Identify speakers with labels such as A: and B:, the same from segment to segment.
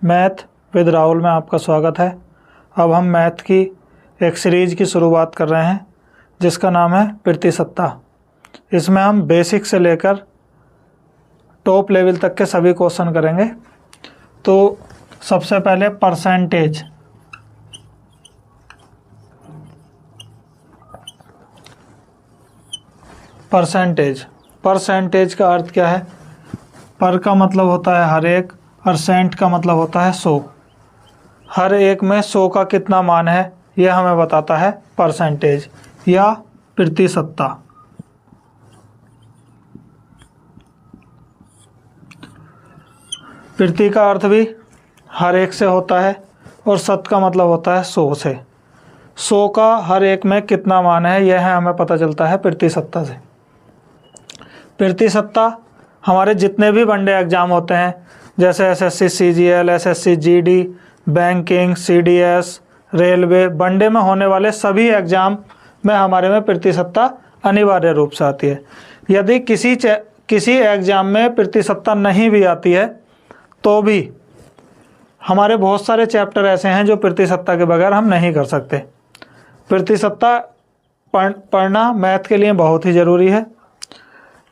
A: Math with Rahul में आपका स्वागत है। अब हम मैथ की एक सीरीज़ की शुरुआत कर रहे हैं जिसका नाम है प्रतिशतता। इसमें हम बेसिक से लेकर टॉप लेवल तक के सभी क्वेश्चन करेंगे। तो सबसे पहले परसेंटेज। परसेंटेज का अर्थ क्या है? पर का मतलब होता है हर एक और सेंट का मतलब होता है 100। हर एक में 100 का कितना मान है यह हमें बताता है परसेंटेज या प्रतिशतता। प्रति का अर्थ भी हर एक से होता है और शत का मतलब होता है 100 से। 100 का हर एक में कितना मान है यह हमें पता चलता है प्रतिशतता से। प्रतिशतता हमारे जितने भी वनडे एग्ज़ाम होते हैं जैसे SSC CGL, SSC GD, banking, CDS, railway, one day में होने वाले सभी एग्ज़ाम में हमारे में प्रतिशतता अनिवार्य रूप से आती है। यदि किसी एग्ज़ाम में प्रतिशतता नहीं भी आती है तो भी हमारे बहुत सारे चैप्टर ऐसे हैं जो प्रतिशतता के बगैर हम नहीं कर सकते। प्रतिशतता पढ़ना मैथ के लिए बहुत ही ज़रूरी है।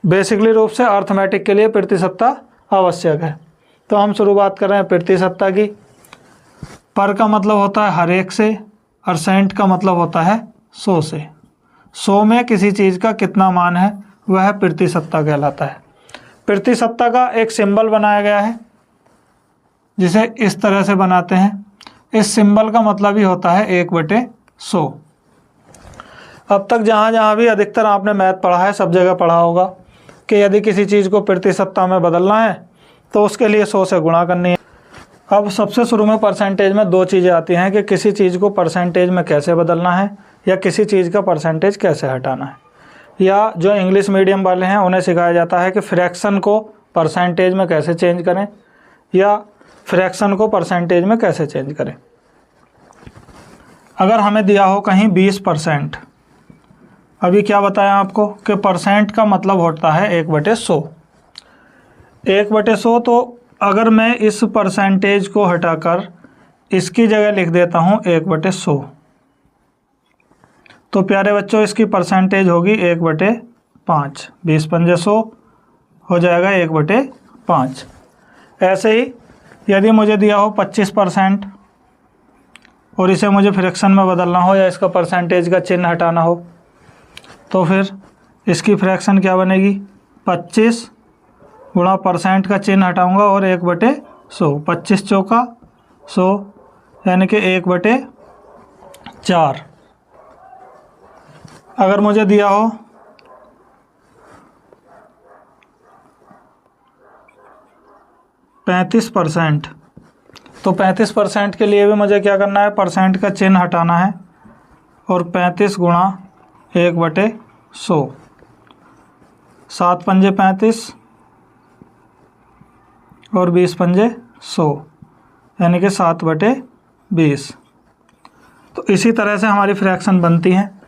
A: बेसिकली रूप से अर्थमेटिक के लिए प्रतिशतता आवश्यक है। तो हम शुरुआत कर रहे हैं प्रतिशतता की। पर का मतलब होता है हर एक से और सेंट का मतलब होता है 100 से। 100 में किसी चीज़ का कितना मान है वह प्रतिशतता कहलाता है। प्रतिशतता का एक सिंबल बनाया गया है जिसे इस तरह से बनाते हैं। इस सिंबल का मतलब ही होता है 1/100। अब तक जहाँ भी अधिकतर आपने मैथ पढ़ा है सब जगह पढ़ा होगा कि यदि किसी चीज़ को प्रतिशतता में बदलना है तो उसके लिए 100 से गुणा करनी है। अब सबसे शुरू में परसेंटेज में दो चीज़ें आती हैं कि किसी चीज़ को परसेंटेज में कैसे बदलना है या किसी चीज़ का परसेंटेज कैसे हटाना है। या जो इंग्लिश मीडियम वाले हैं उन्हें सिखाया जाता है कि फ्रैक्शन को परसेंटेज में कैसे चेंज करें या फ्रैक्शन को परसेंटेज में कैसे चेंज करें। अगर हमें दिया हो कहीं 20%, अभी क्या बताया आपको कि परसेंट का मतलब होता है 1/100। 1/100 तो अगर मैं इस परसेंटेज को हटाकर इसकी जगह लिख देता हूँ 1/100 तो प्यारे बच्चों इसकी परसेंटेज होगी 1/5। 20×100 हो जाएगा 1/5। ऐसे ही यदि मुझे दिया हो 25% और इसे मुझे फ्रैक्शन में बदलना हो या इसका परसेंटेज का चिन्ह हटाना हो तो फिर इसकी फ्रैक्शन क्या बनेगी? 25 गुणा परसेंट का चिन्ह हटाऊंगा और 1/100। 25 चौका 100 यानी कि 1/4। अगर मुझे दिया हो 35% तो 35% के लिए भी मुझे क्या करना है? परसेंट का चिन्ह हटाना है और 35 गुणा 1/100। 7 पंजे 35 और 20 पंजे 100 यानी कि 7/20। तो इसी तरह से हमारी फ्रैक्शन बनती हैं।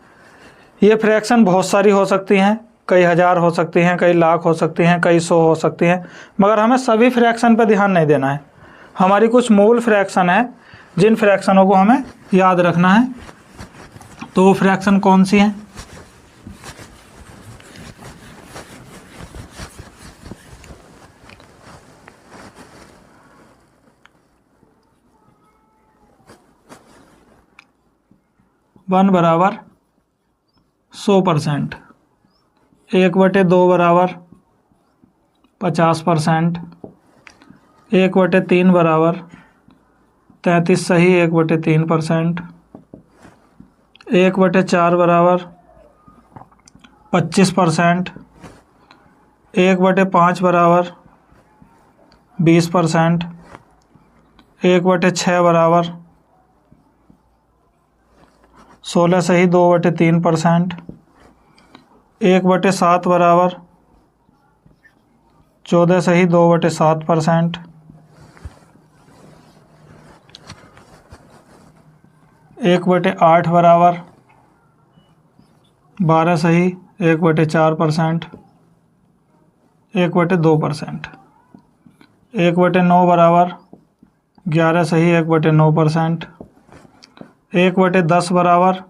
A: ये फ्रैक्शन बहुत सारी हो सकती हैं, कई हज़ार हो सकती हैं, कई लाख हो सकती हैं, कई 100 हो सकती हैं, मगर हमें सभी फ्रैक्शन पर ध्यान नहीं देना है। हमारी कुछ मूल फ्रैक्शन है जिन फ्रैक्शनों को हमें याद रखना है। तो वो फ्रैक्शन कौन सी हैं? वन बराबर 100%, 1/2 बराबर 50%, 1/3 बराबर 33 सही 1/3%, 1/4 बराबर 25%, 1/5 बराबर 20%, 1/6 बराबर 16 सही 2/3%, 1/7 बराबर 14 सही 2/7%, 1/8 बराबर 12 सही 1/4%, 1/2%, 1/9 बराबर 11 सही 1/9%। 1/10 बराबर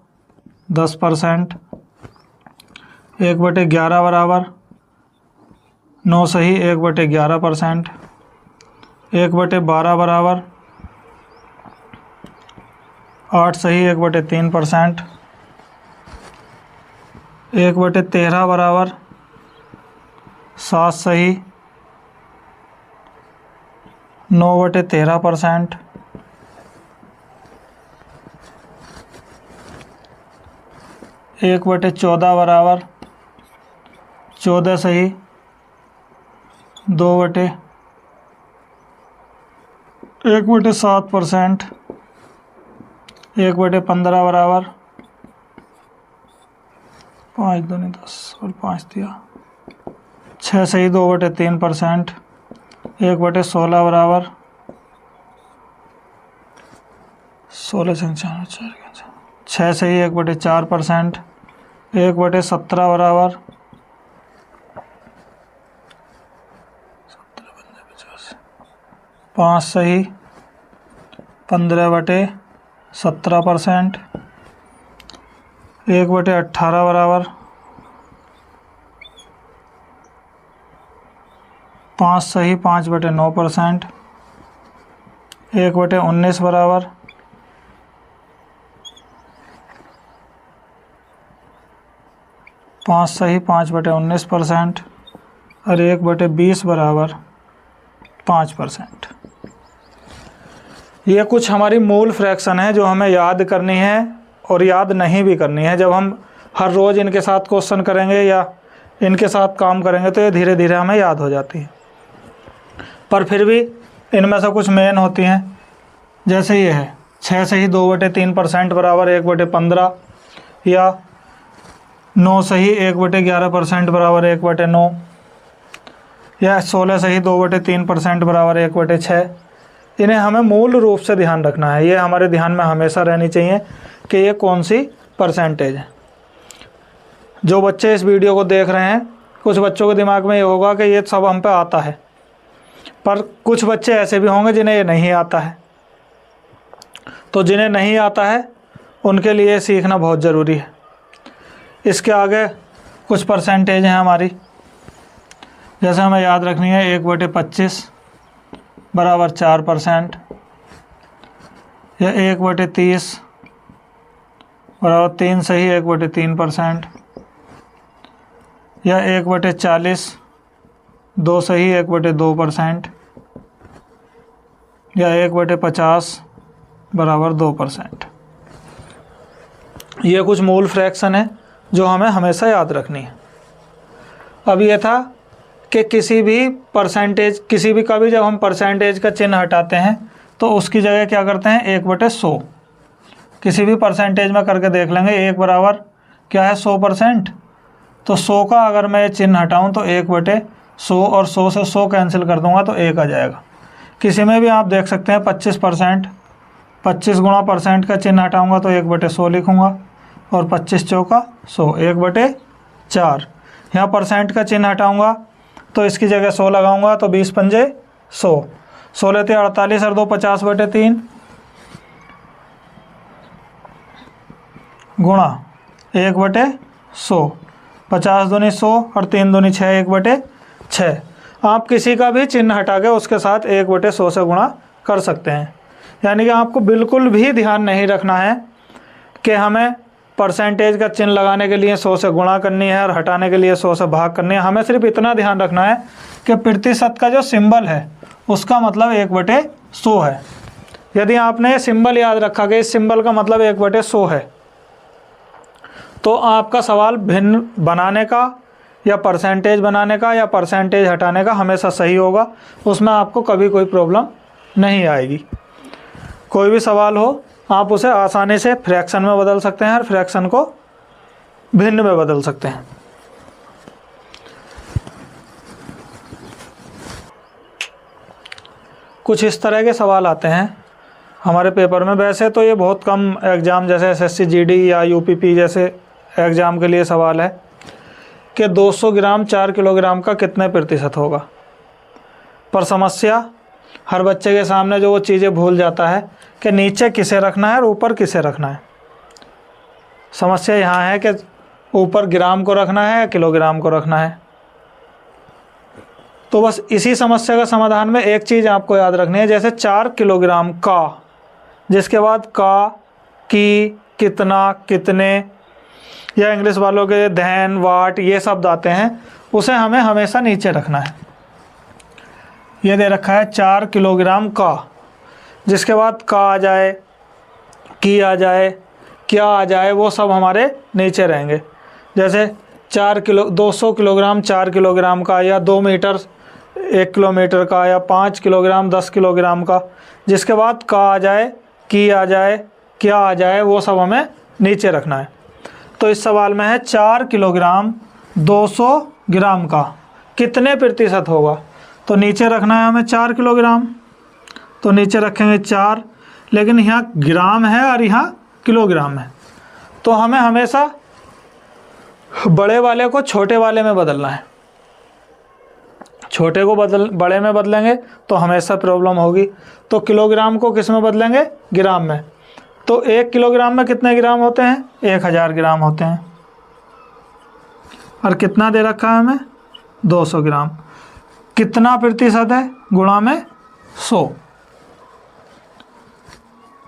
A: 10%। 1/11 बराबर 9 सही 1/11%। 1/12 बराबर 8 सही 1/3%। 1/13 बराबर 7 सही 9/13%। 1/14 बराबर 14 सही 1/7%। 1/15 बराबर 5 दूनी 10 और 5 दिया 6 सही 2/3%। 1/16 बराबर 16 से 6 सही 1/4%। 1/17 बराबर 5 सही 15/17%। 1/18 बराबर 5 सही 5/9%। 1/19 बराबर 5 सही 5/19%। और 1/20 बराबर 5%। ये कुछ हमारी मूल फ्रैक्शन है जो हमें याद करनी है और याद नहीं भी करनी है। जब हम हर रोज़ इनके साथ क्वेश्चन करेंगे या इनके साथ काम करेंगे तो ये धीरे धीरे हमें याद हो जाती है, पर फिर भी इनमें से कुछ मेन होती हैं। जैसे ये है 6 सही 2/3% बराबर 1/15, या 9 सही 1/11% बराबर 1/9, या 16 सही 2/3% बराबर 1/6। इन्हें हमें मूल रूप से ध्यान रखना है। ये हमारे ध्यान में हमेशा रहनी चाहिए कि ये कौन सी परसेंटेज है। जो बच्चे इस वीडियो को देख रहे हैं, कुछ बच्चों के दिमाग में ये होगा कि ये सब हम पे आता है, पर कुछ बच्चे ऐसे भी होंगे जिन्हें ये नहीं आता है। तो जिन्हें नहीं आता है उनके लिए सीखना बहुत ज़रूरी है। इसके आगे कुछ परसेंटेज हैं हमारी, जैसे हमें याद रखनी है 1/25 बराबर 4%, या 1/30 बराबर 3 सही 1/3%, या 1/40 2 सही 1/2%, या 1/50 बराबर 2%। ये कुछ मूल फ्रैक्शन है जो हमें हमेशा याद रखनी है। अब ये था कि किसी भी परसेंटेज, किसी भी कभी जब हम परसेंटेज का चिन्ह हटाते हैं तो उसकी जगह क्या करते हैं 1/100। किसी भी परसेंटेज में करके देख लेंगे। 1 बराबर क्या है 100%, तो 100 का अगर मैं चिन्ह हटाऊं तो 1/100, और 100 से 100 कैंसिल कर दूंगा तो 1 आ जाएगा। किसी में भी आप देख सकते हैं 25%, 25 गुणा परसेंट का चिन्ह हटाऊंगा तो 1/100 लिखूंगा, और 25 चौका 100 1/4। यहाँ परसेंट का चिन्ह हटाऊंगा तो इसकी जगह 100 लगाऊंगा तो 20 पंजे 100, 16 × 48 और 2 50/3 गुणा 1/100, 50 दूनी 100 और 3 दूनी 6 1/6। आप किसी का भी चिन्ह हटा के उसके साथ 1/100 से गुणा कर सकते हैं। यानी कि आपको बिल्कुल भी ध्यान नहीं रखना है कि हमें परसेंटेज का चिन्ह लगाने के लिए 100 से गुणा करनी है और हटाने के लिए 100 से भाग करनी है। हमें सिर्फ इतना ध्यान रखना है कि प्रतिशत का जो सिंबल है उसका मतलब 1/100 है। यदि आपने ये सिंबल याद रखा कि इस सिंबल का मतलब 1/100 है, तो आपका सवाल भिन्न बनाने का या परसेंटेज बनाने का या परसेंटेज हटाने का हमेशा सही होगा। उसमें आपको कभी कोई प्रॉब्लम नहीं आएगी। कोई भी सवाल हो आप उसे आसानी से फ्रैक्शन में बदल सकते हैं और फ्रैक्शन को भिन्न में बदल सकते हैं। कुछ इस तरह के सवाल आते हैं हमारे पेपर में। वैसे तो ये बहुत कम एग्ज़ाम जैसे एसएससी जीडी या यूपीपी जैसे एग्ज़ाम के लिए सवाल है कि 200 ग्राम 4 किलोग्राम का कितने प्रतिशत होगा। पर समस्या हर बच्चे के सामने जो वो चीज़ें भूल जाता है कि नीचे किसे रखना है और ऊपर किसे रखना है। समस्या यहाँ है कि ऊपर ग्राम को रखना है या किलोग्राम को रखना है। तो बस इसी समस्या का समाधान में एक चीज़ आपको याद रखनी है, जैसे 4 किलोग्राम का, जिसके बाद का, की, कितना, कितने या इंग्लिश वालों के धैन, वाट ये शब्द आते हैं, उसे हमें हमेशा नीचे रखना है। ये दे रखा है 4 किलोग्राम का, जिसके बाद का आ जाए, की आ जाए, क्या आ जाए, वो सब हमारे नीचे रहेंगे। जैसे 200 किलोग्राम 4 किलोग्राम का, या 2 मीटर 1 किलोमीटर का, या 5 किलोग्राम 10 किलोग्राम का, जिसके बाद का आ जाए, की आ जाए, क्या आ जाए, वो सब हमें नीचे रखना है। तो इस सवाल में है 4 किलोग्राम 200 ग्राम का कितने प्रतिशत होगा। तो नीचे रखना है हमें 4 किलोग्राम, तो नीचे रखेंगे 4, लेकिन यहाँ ग्राम है और यहाँ किलोग्राम है, तो हमें हमेशा बड़े वाले को छोटे वाले में बदलना है। छोटे को बड़े में बदलेंगे तो हमेशा प्रॉब्लम होगी। तो किलोग्राम को किस में बदलेंगे, ग्राम में। तो 1 किलोग्राम में कितने ग्राम होते हैं, 1000 ग्राम होते हैं। और कितना दे रखा है हमें, 200 ग्राम। कितना प्रतिशत है, गुणा में 100।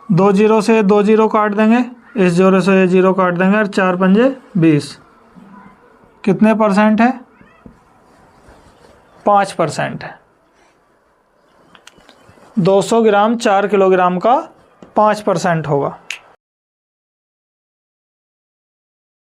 A: 2 जीरो से 2 जीरो काट देंगे, इस जोरे से ये जीरो काट देंगे, और 4 पंजे 20। कितने परसेंट है, 5% है। 200 ग्राम 4 किलोग्राम का 5% होगा।